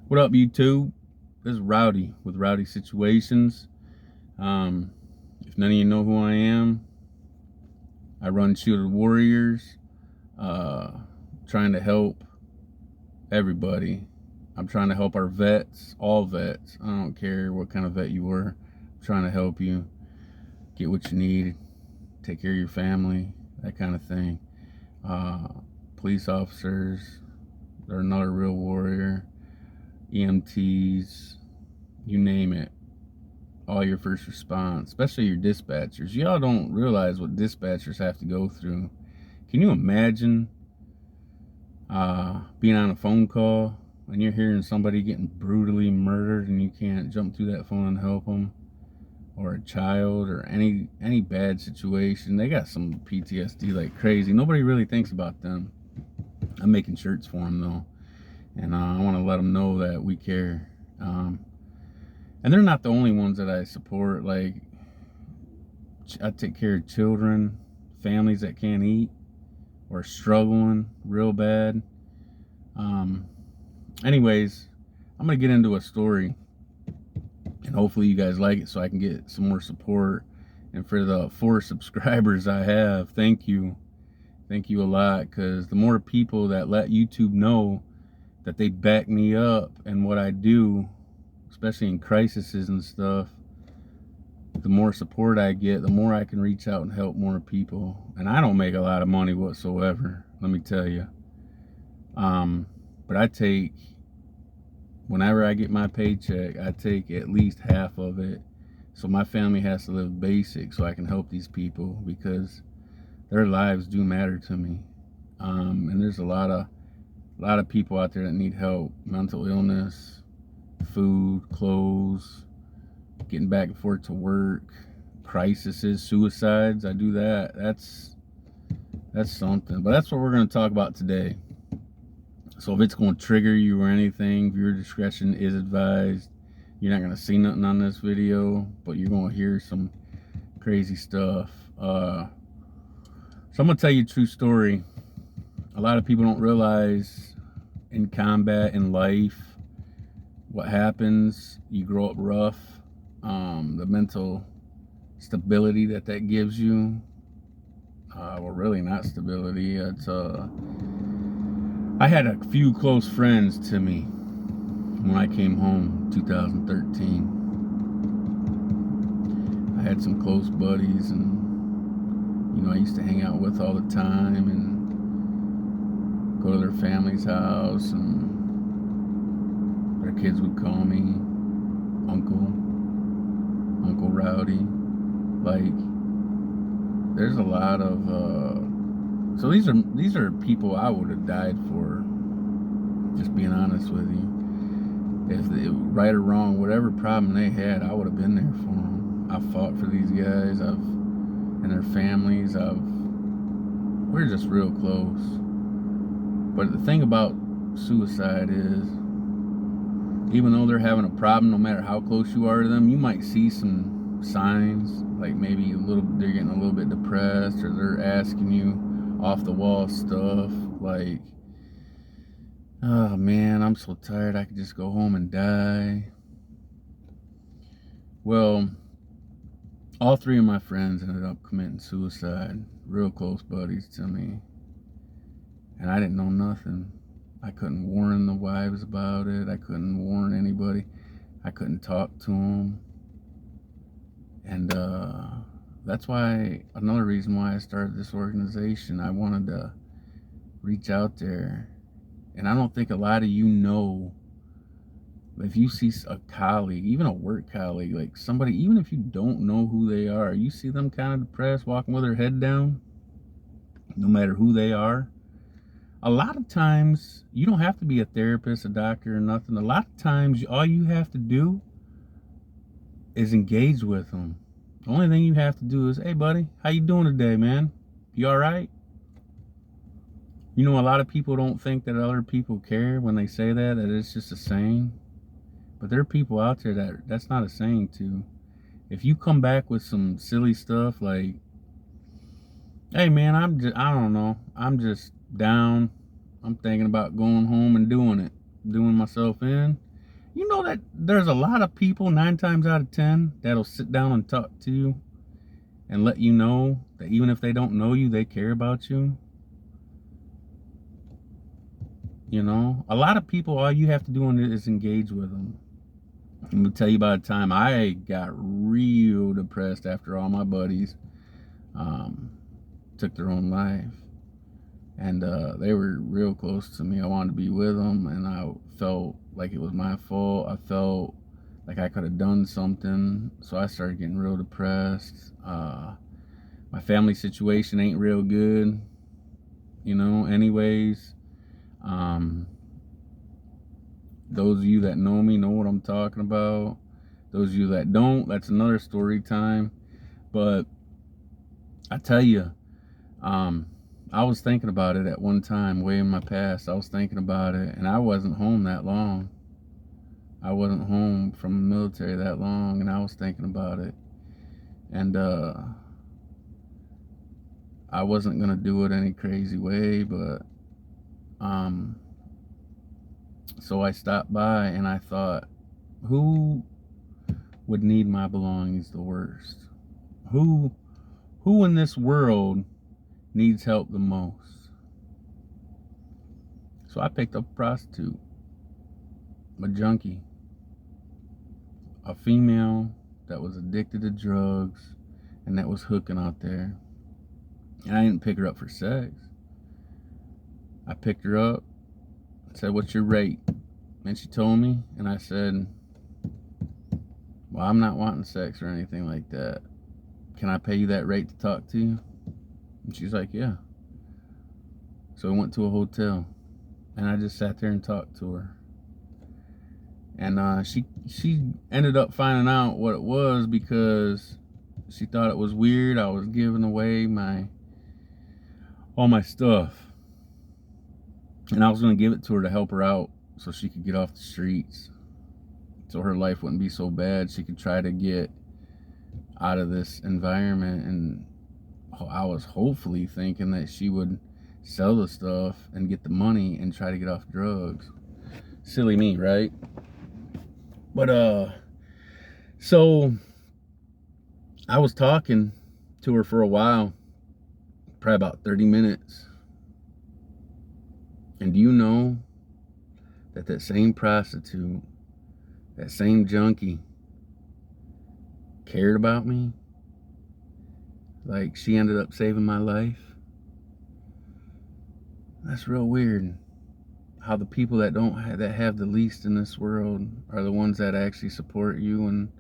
What up, YouTube? This is Rowdy with Rowdy Situations. If none of you know who I am, I run Shielded Warriors, uh, trying to help everybody. I'm trying to help our vets, all vets. I don't care what kind of vet you were. I'm trying to help you get what you need, take care of your family, that kind of thing. Uh, Police officers, they're another real warrior. EMTs, you name it, all your first response, especially your dispatchers. Y'all don't realize what dispatchers have to go through. Can you imagine being on a phone call and you're hearing somebody getting brutally murdered and you can't jump through that phone and help them, or a child, or any bad situation? They got some PTSD like crazy. Nobody really thinks about them. I'm making shirts for them though, and I want to let them know that we care. And they're not the only ones that I support. Like, I take care of children, families that can't eat or struggling real bad. Anyways, I'm gonna get into a story, and hopefully you guys like it so I can get some more support. And for the 4 subscribers I have, thank you a lot, because the more people that let YouTube know that they back me up and what I do, especially in crises and stuff, the more support I get, the more I can reach out and help more people. And I don't make a lot of money whatsoever, let me tell you. But I take, whenever I get my paycheck, I take at least half of it, so my family has to live basic so I can help these people, because their lives do matter to me. And there's a lot of people out there that need help: mental illness, food, clothes, getting back and forth to work, crises, suicides. I do that. That's something. But that's what we're going to talk about today. So if it's going to trigger you or anything, viewer discretion is advised. You're not going to see nothing on this video, but you're going to hear some crazy stuff. So I'm going to tell you a true story. A lot of people don't realize in combat, in life, what happens. You grow up rough. The mental stability that gives you, well, really not stability. It's I had a few close friends to me when I came home 2013. I had some close buddies, and I used to hang out with all the time and go to their family's house, and their kids would call me Uncle Rowdy. Like, there's a lot of so these are people I would have died for, just being honest with you. If they, right or wrong, whatever problem they had, I would have been there for them. I fought for these guys, and their families. We're just real close. But the thing about suicide is, even though they're having a problem, no matter how close you are to them, you might see some signs, like maybe they're getting a little bit depressed, or they're asking you off the wall stuff like, "Oh man, I'm so tired, I could just go home and die." Well, all 3 of my friends ended up committing suicide, real close buddies to me, and I didn't know nothing. I couldn't warn the wives about it. I couldn't warn anybody. I couldn't talk to them. And that's why, another reason why I started this organization. I wanted to reach out there. And I don't think a lot of you know, if you see a colleague, even a work colleague, like somebody, even if you don't know who they are, you see them kind of depressed, walking with their head down, no matter who they are. A lot of times, you don't have to be a therapist, a doctor, or nothing. A lot of times, all you have to do is engage with them. The only thing you have to do is, "Hey buddy, how you doing today, man? You all right?" A lot of people don't think that other people care when they say that it's just a saying. But there are people out there that's not a saying to. If you come back with some silly stuff like, "Hey man, I don't know, I'm just down. I'm thinking about going home and doing myself in," You know that there's a lot of people, 9 times out of 10, that'll sit down and talk to you and let you know that even if they don't know you, they care about you. You know, a lot of people, all you have to do is engage with them. Let me tell you about a time I got real depressed after all my buddies took their own life. And they were real close to me. I wanted to be with them, and I felt like it was my fault. I felt like I could have done something, so I started getting real depressed. My family situation ain't real good, you know, anyways. Those of you that know me know what I'm talking about. Those of you that don't, that's another story time. But I tell you, I was thinking about it at one time, way in my past. I was thinking about it, and I wasn't home that long. I wasn't home from the military that long, and I was thinking about it. And I wasn't going to do it any crazy way, but so I stopped by, and I thought, who would need my belongings the worst? Who in this world needs help the most? So I picked up a prostitute, a junkie, a female that was addicted to drugs and that was hooking out there. And I didn't pick her up for sex. I picked her up, said, "What's your rate?" And she told me, and I said, "Well, I'm not wanting sex or anything like that. Can I pay you that rate to talk to you?" And she's like, "Yeah." So we went to a hotel, and I just sat there and talked to her. And she ended up finding out what it was because she thought it was weird. I was giving away all my stuff, and I was going to give it to her to help her out so she could get off the streets, so her life wouldn't be so bad. She could try to get out of this environment. And I was hopefully thinking that she would sell the stuff and get the money and try to get off drugs. Silly me, right? But so I was talking to her for a while, probably about 30 minutes. And do you know that same prostitute, that same junkie, cared about me? Like, she ended up saving my life. That's real weird. How the people that have the least in this world are the ones that actually support you and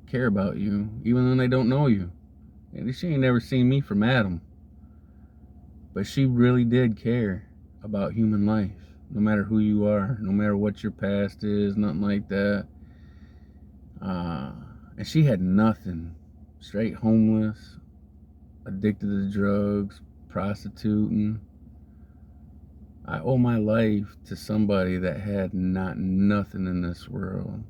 care about you, even when they don't know you. And she ain't never seen me from Adam, but she really did care about human life, no matter who you are, no matter what your past is, nothing like that. And she had nothing, straight homeless, addicted to drugs, prostituting. I owe my life to somebody that had nothing in this world.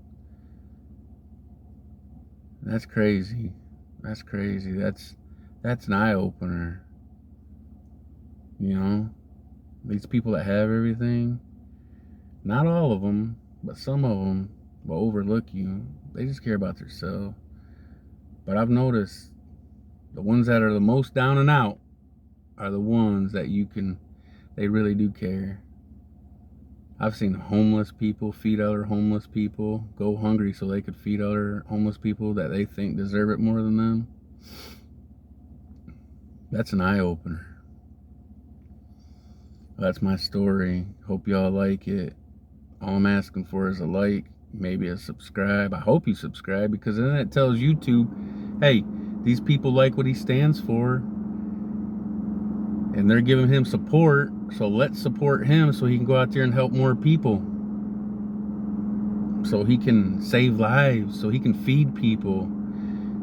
That's crazy. That's crazy. That's an eye-opener. You know? These people that have everything, not all of them, but some of them will overlook you. They just care about themselves. But I've noticed the ones that are the most down and out are the ones that they really do care. I've seen homeless people feed other homeless people, go hungry so they could feed other homeless people that they think deserve it more than them. That's an eye-opener. That's my story. Hope y'all like it. All I'm asking for is a like, maybe a subscribe. I hope you subscribe, because then it tells YouTube, hey, these people like what he stands for, and they're giving him support, so let's support him so he can go out there and help more people, so he can save lives, so he can feed people.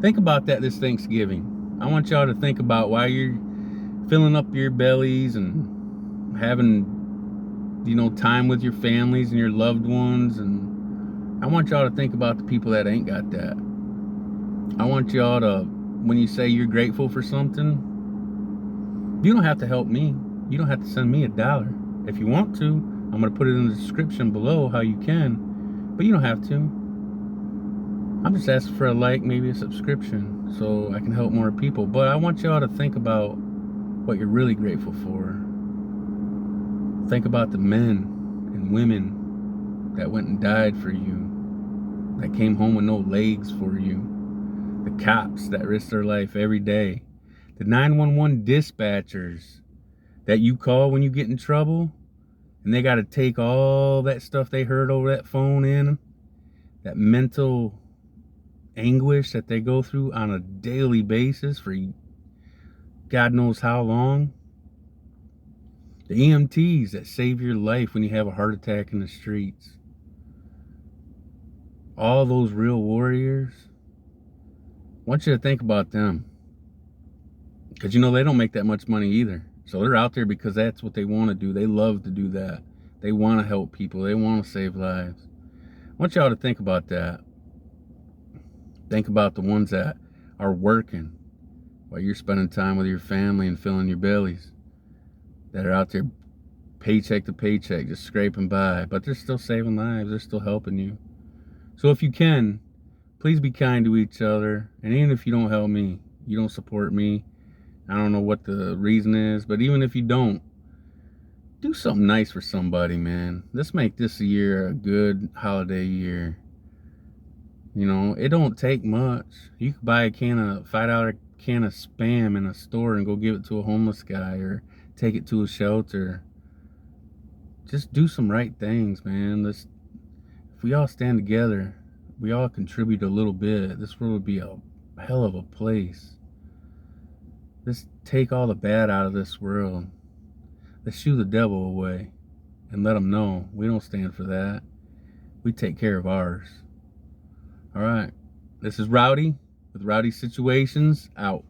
Think about that this Thanksgiving. I want y'all to think about why you're filling up your bellies and having, time with your families and your loved ones. And I want y'all to think about the people that ain't got that. I want y'all to, when you say you're grateful for something, you don't have to help me. You don't have to send me $1. If you want to, I'm going to put it in the description below how you can. But you don't have to. I'm just asking for a like, maybe a subscription, so I can help more people. But I want y'all to think about what you're really grateful for. Think about the men and women that went and died for you, that came home with no legs for you, the cops that risk their life every day, the 911 dispatchers that you call when you get in trouble, and they got to take all that stuff they heard over that phone in, that mental anguish that they go through on a daily basis for God knows how long. The EMTs that save your life when you have a heart attack in the streets. All those real warriors. I want you to think about them. Because you know they don't make that much money either. So they're out there because that's what they want to do. They love to do that. They want to help people. They want to save lives. I want y'all to think about that. Think about the ones that are working while you're spending time with your family and filling your bellies. That are out there paycheck to paycheck, just scraping by. But they're still saving lives. They're still helping you. So if you can, please be kind to each other. And even if you don't help me, you don't support me, I don't know what the reason is, but even if you don't, do something nice for somebody, man. Let's make this year a good holiday year. You know, it don't take much. You could buy a $5 can of Spam in a store and go give it to a homeless guy or take it to a shelter. Just do some right things, man. If we all stand together, we all contribute a little bit, this world would be a hell of a place. Let's take all the bad out of this world. Let's shoo the devil away and let him know we don't stand for that. We take care of ours. All right. This is Rowdy with Rowdy Situations, out.